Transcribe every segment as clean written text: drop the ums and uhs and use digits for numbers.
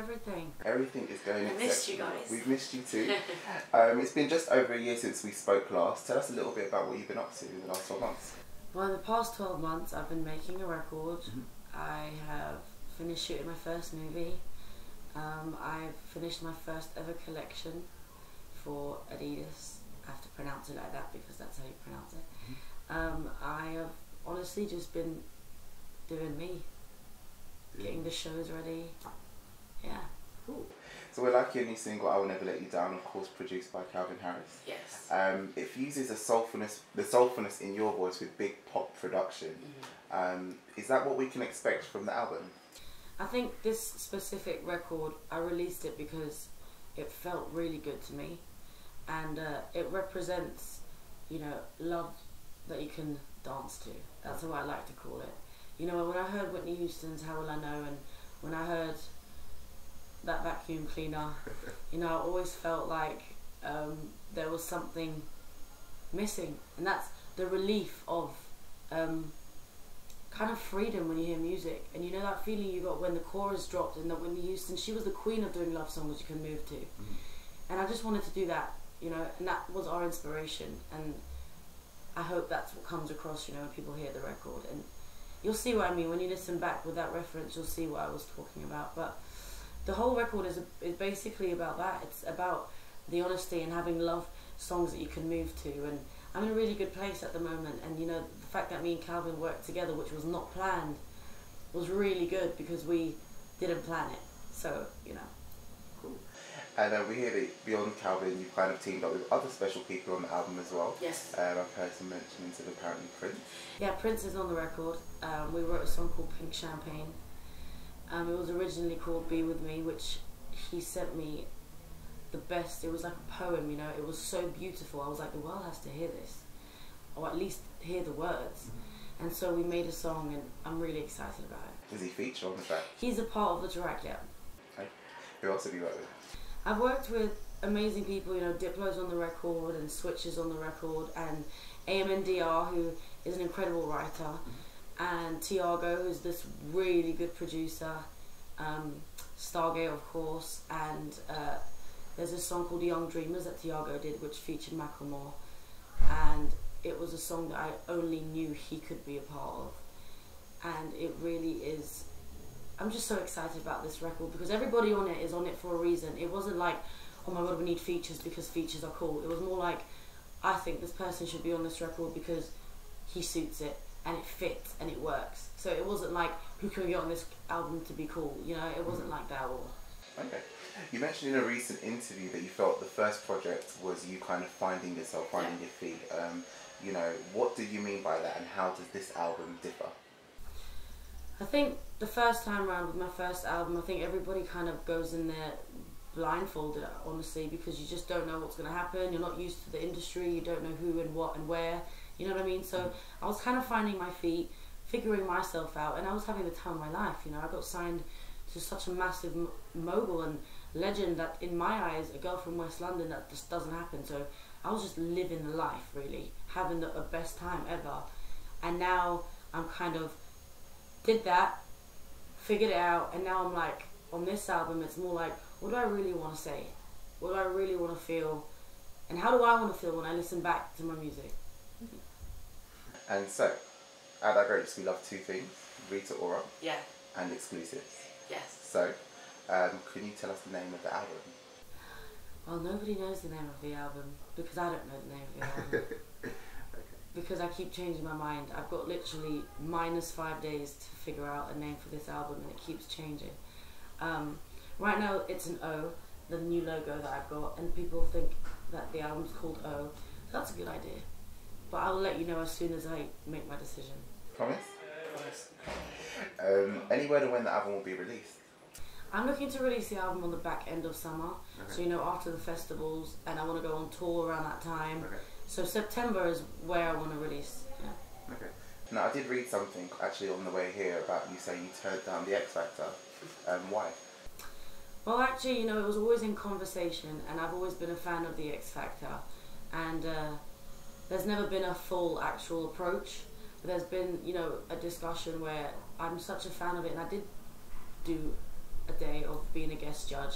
everything? Everything is going exceptional. I missed you guys. We've missed you too. It's been just over a year since we spoke last. Tell us a little bit about what you've been up to in the last 12 months. Well, in the past 12 months, I've been making a record. I have finished shooting my first movie. I've finished my first ever collection for Adidas. I have to pronounce it like that because that's how you pronounce it. I have honestly just been doing me, getting the shows ready. Yeah. Cool. So we're like your new single, I Will Never Let You Down, of course produced by Calvin Harris. Yes. It fuses the soulfulness in your voice with big pop production. Is that what we can expect from the album? I think this specific record, I released it because it felt really good to me, and it represents, you know, love that you can dance to. That's what I like to call it. You know, when I heard Whitney Houston's How Will I Know, and when I heard that vacuum cleaner, you know, I always felt like there was something missing, and that's the relief of kind of freedom when you hear music. And you know that feeling you got when the chorus dropped and that Whitney Houston, she was the queen of doing love songs you can move to. And I just wanted to do that, you know, and that was our inspiration, and I hope that's what comes across, you know, when people hear the record. And you'll see what I mean when you listen back with that reference. You'll see what I was talking about. But the whole record is basically about that. It's about the honesty and having love songs that you can move to. And I'm in a really good place at the moment. And you know, the fact that me and Calvin worked together, which was not planned, was really good because we didn't plan it. So, you know. Cool. And we hear that beyond Calvin, you've kind of teamed up with other special people on the album as well. Yes. I've heard some mentionings of apparently Prince. Yeah, Prince is on the record. We wrote a song called Pink Champagne. It was originally called Be With Me, which he sent me the best. It was like a poem, you know. It was so beautiful. I was like, the world has to hear this, or at least hear the words. And so we made a song, and I'm really excited about it. Does he feature on the track? He's a part of the track, yeah. Okay. Who else have you worked with? I've worked with amazing people, you know, Diplo's on the record and Switch is on the record, and AMNDR, who is an incredible writer, and Tiago, who's this really good producer, Stargate, of course, and there's a song called Young Dreamers that Tiago did, which featured Macklemore, and it was a song that I only knew he could be a part of, and it really is. I'm just so excited about this record because everybody on it is on it for a reason. It wasn't like, oh my god, we need features because features are cool. It was more like, I think this person should be on this record because he suits it and it fits and it works. So it wasn't like, who can we get on this album to be cool? You know, it wasn't like that at all. Okay. You mentioned in a recent interview that you felt the first project was you kind of finding yourself, finding your feet. You know, what do you mean by that, and how does this album differ? I think the first time around with my first album, I think everybody kind of goes in there blindfolded, honestly, because you just don't know what's going to happen. You're not used to the industry, you don't know who and what and where, you know what I mean? So I was kind of finding my feet, figuring myself out, and I was having the time of my life, you know. I got signed to such a massive mogul and legend that, in my eyes, a girl from West London, that just doesn't happen. So I was just living the life, really, having the best time ever. And now I'm kind of did that, figured it out, and now I'm like, on this album, it's more like, what do I really want to say? What do I really want to feel? And how do I want to feel when I listen back to my music? And so, at that Grape Juice, we love two things, Rita Ora and exclusives. Yes. So, can you tell us the name of the album? Well, nobody knows the name of the album because I don't know the name of the album. Because I keep changing my mind. I've got literally -5 days to figure out a name for this album, and it keeps changing. Right now it's an O, the new logo that I've got, and people think that the album's called O. So that's a good idea. But I'll let you know as soon as I make my decision. Promise? Any word on when the album will be released? I'm looking to release the album on the back end of summer. So, you know, after the festivals, and I want to go on tour around that time. So September is where I want to release, yeah. Okay. Now, I did read something actually on the way here about you saying you turned down the X Factor. Why? Well, actually, you know, it was always in conversation, and I've always been a fan of the X Factor. And there's never been a full actual approach. But there's been, you know, a discussion where I'm such a fan of it, and I did do a day of being a guest judge,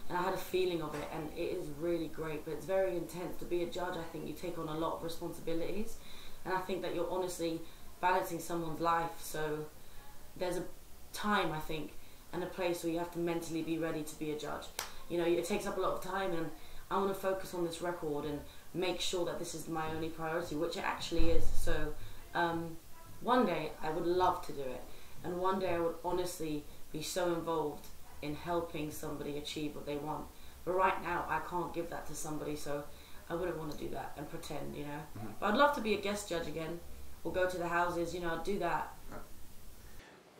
and I had a feeling of it, and it is really great, but it's very intense to be a judge. I think you take on a lot of responsibilities, and I think that you're honestly balancing someone's life, so there's a time, I think, and a place where you have to mentally be ready to be a judge. You know, it takes up a lot of time, and I want to focus on this record and make sure that this is my only priority, which it actually is. So one day I would love to do it, and one day I would honestly be so involved in helping somebody achieve what they want. But right now I can't give that to somebody, so I wouldn't want to do that and pretend, you know. But I'd love to be a guest judge again, or go to the houses, you know, I'd do that.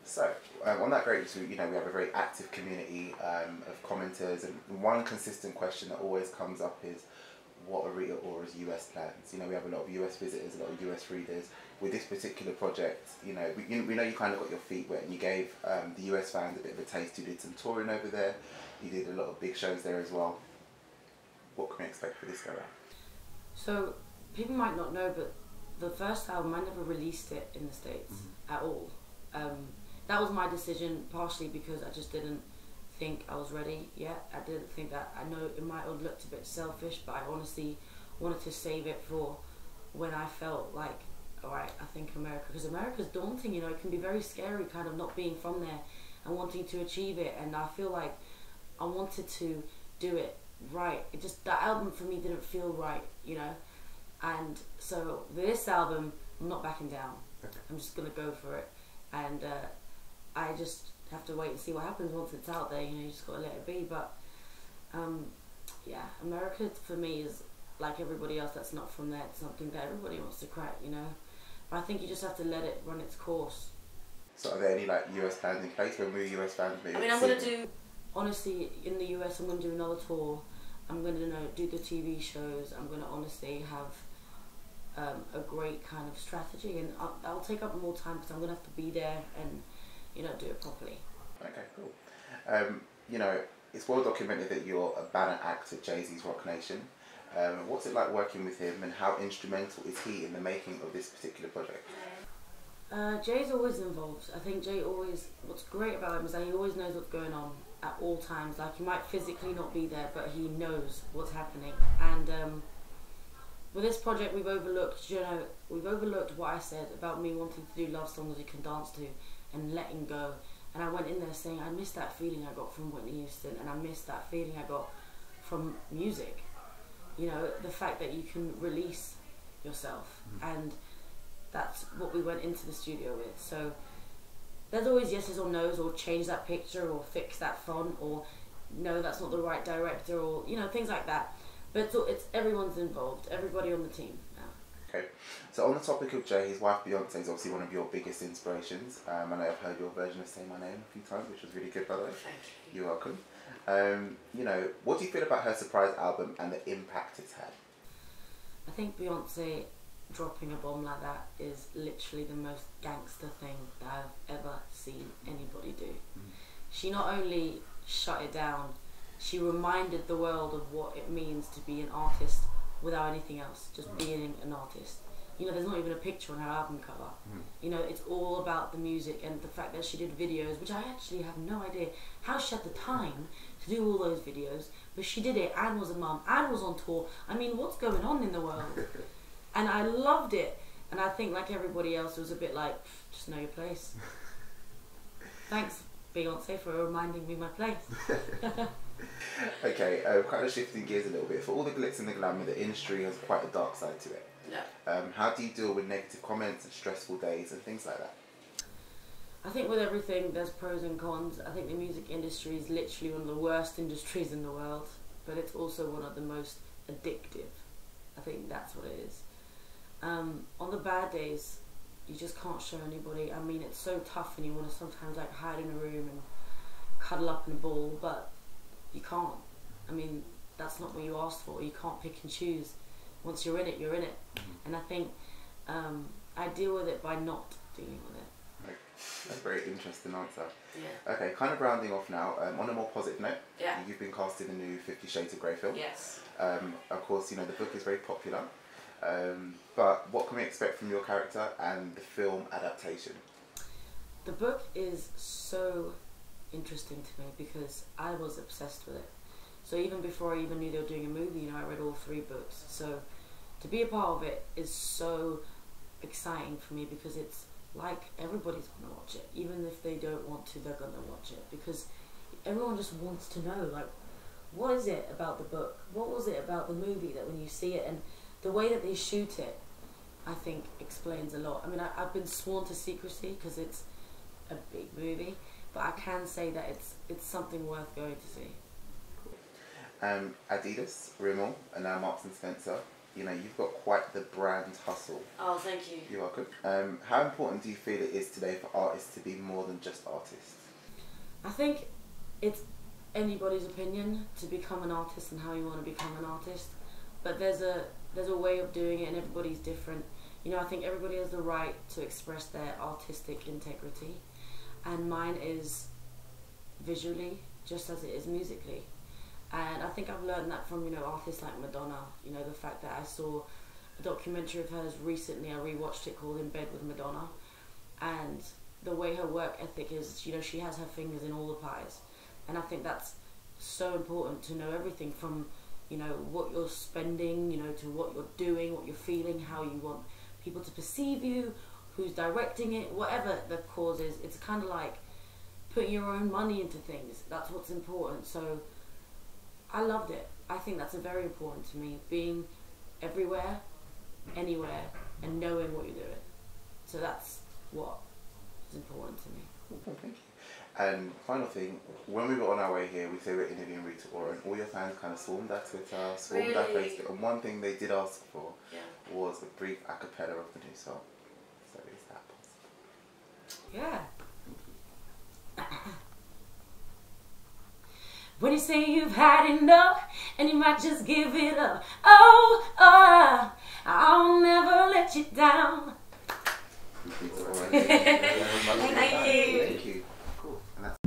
So, on that Grape Juice, you know, we have a very active community of commenters, and one consistent question that always comes up is, what are Rita Ora's US plans? You know, we have a lot of US visitors, a lot of US readers. With this particular project, you know, we know you kind of got your feet wet, and you gave the US fans a bit of a taste. You did some touring over there, you did a lot of big shows there as well. What can we expect for this go round? So, people might not know, but the first album, I never released it in the States at all. That was my decision, partially because I just didn't think I was ready yet. I didn't think that, I know it might have looked a bit selfish, but I honestly wanted to save it for when I felt like, alright, I think America, because America's daunting, you know, it can be very scary kind of not being from there and wanting to achieve it, and I feel like I wanted to do it right. It just, that album for me didn't feel right, you know, and so this album, I'm not backing down. Okay. I'm just going to go for it, and I just have to wait and see what happens once it's out there, you know, you just got to let it be. But yeah, America for me is like everybody else that's not from there. It's something that everybody wants to crack, you know, but I think you just have to let it run its course. So are there any like US plans in place? When will US fans maybe? I mean, I'm going to do, honestly, in the US I'm going to do another tour. I'm going to, you know, do the TV shows. I'm going to honestly have a great kind of strategy, and I'll take up more time because I'm going to have to be there and, you know, do it properly. Okay, cool. You know, it's well documented that you're a banner act at Jay-Z's Roc Nation. What's it like working with him, and how instrumental is he in the making of this particular project? Jay's always involved. I think Jay always, what's great about him is that he always knows what's going on at all times. Like, he might physically not be there, but he knows what's happening. And with this project, we've overlooked, you know, what I said about me wanting to do love songs you can dance to and letting go. And I went in there saying, I miss that feeling I got from Whitney Houston, and I miss that feeling I got from music. You know, the fact that you can release yourself, and that's what we went into the studio with. So there's always yeses or nos, or change that picture, or fix that font, or no, that's not the right director, or, you know, things like that. But it's everyone's involved, everybody on the team now. Okay, so on the topic of Jay, his wife Beyonce is obviously one of your biggest inspirations. I know I've heard your version of Say My Name a few times, which was really good, by the way. Thank you. You're welcome. You know, what do you feel about her surprise album and the impact it's had? I think Beyonce dropping a bomb like that is literally the most gangster thing that I've ever seen anybody do. She not only shut it down, she reminded the world of what it means to be an artist without anything else, just being an artist. You know, there's not even a picture on her album cover. You know, it's all about the music, and the fact that she did videos, which I actually have no idea how she had the time to do all those videos, but she did it, and was a mum, and was on tour. I mean, what's going on in the world? And I loved it, and I think, like everybody else, it was a bit like, just know your place. Thanks, Beyonce, for reminding me my place. Okay, kind of shifting gears a little bit. For all the glitz and the glamour, the industry has quite a dark side to it. Yeah. How do you deal with negative comments and stressful days and things like that? I think with everything, there's pros and cons. I think the music industry is literally one of the worst industries in the world, but it's also one of the most addictive. I think that's what it is. On the bad days, you just can't show anybody. I mean, it's so tough, and you want to sometimes like hide in a room and cuddle up in a ball, but you can't. I mean, that's not what you asked for. You can't pick and choose. Once you're in it, you're in it. And I think I deal with it by not dealing with it. That's a very interesting answer. Yeah. Okay, kind of rounding off now, on a more positive note, yeah. You've been cast in the new 50 Shades of Grey film. Yes. Of course, you know, the book is very popular, but what can we expect from your character and the film adaptation? The book is so interesting to me because I was obsessed with it. So even before I even knew they were doing a movie, you know, I read all 3 books. So to be a part of it is so exciting for me because it's like everybody's gonna watch it. Even if they don't want to, they're gonna watch it because everyone just wants to know, like, what is it about the book? What was it about the movie that when you see it, and the way that they shoot it, I think explains a lot. I mean, I've been sworn to secrecy because it's a big movie, but I can say that it's something worth going to see. Adidas, Rimmel, and now Marks and Spencer. You know, you've got quite the brand hustle. Oh, thank you. You're welcome. How important do you feel it is today for artists to be more than just artists? I think it's anybody's opinion to become an artist and how you want to become an artist, but there's a way of doing it and everybody's different. You know, I think everybody has the right to express their artistic integrity, and mine is visually just as it is musically. And I think I've learned that from, you know, artists like Madonna. You know, the fact that I saw a documentary of hers recently, I rewatched it, called In Bed with Madonna, and the way her work ethic is, you know, she has her fingers in all the pies. And I think that's so important to know everything from, you know, what you're spending, you know, to what you're doing, what you're feeling, how you want people to perceive you, who's directing it, whatever the cause is. It's kind of like putting your own money into things. That's what's important. So I loved it. I think that's very important to me, being everywhere, anywhere, and knowing what you're doing. So that's what is important to me. Okay, thank you. And final thing, when we got on our way here, we say we're interviewing Rita Ora, and all your fans kind of swarmed our Twitter, swarmed our Facebook, and one thing they did ask for was a brief a cappella of the new song. So is that possible? Yeah. When you say you've had enough and you might just give it up, I'll never let you down. Thank you. Thank you. Cool. And that's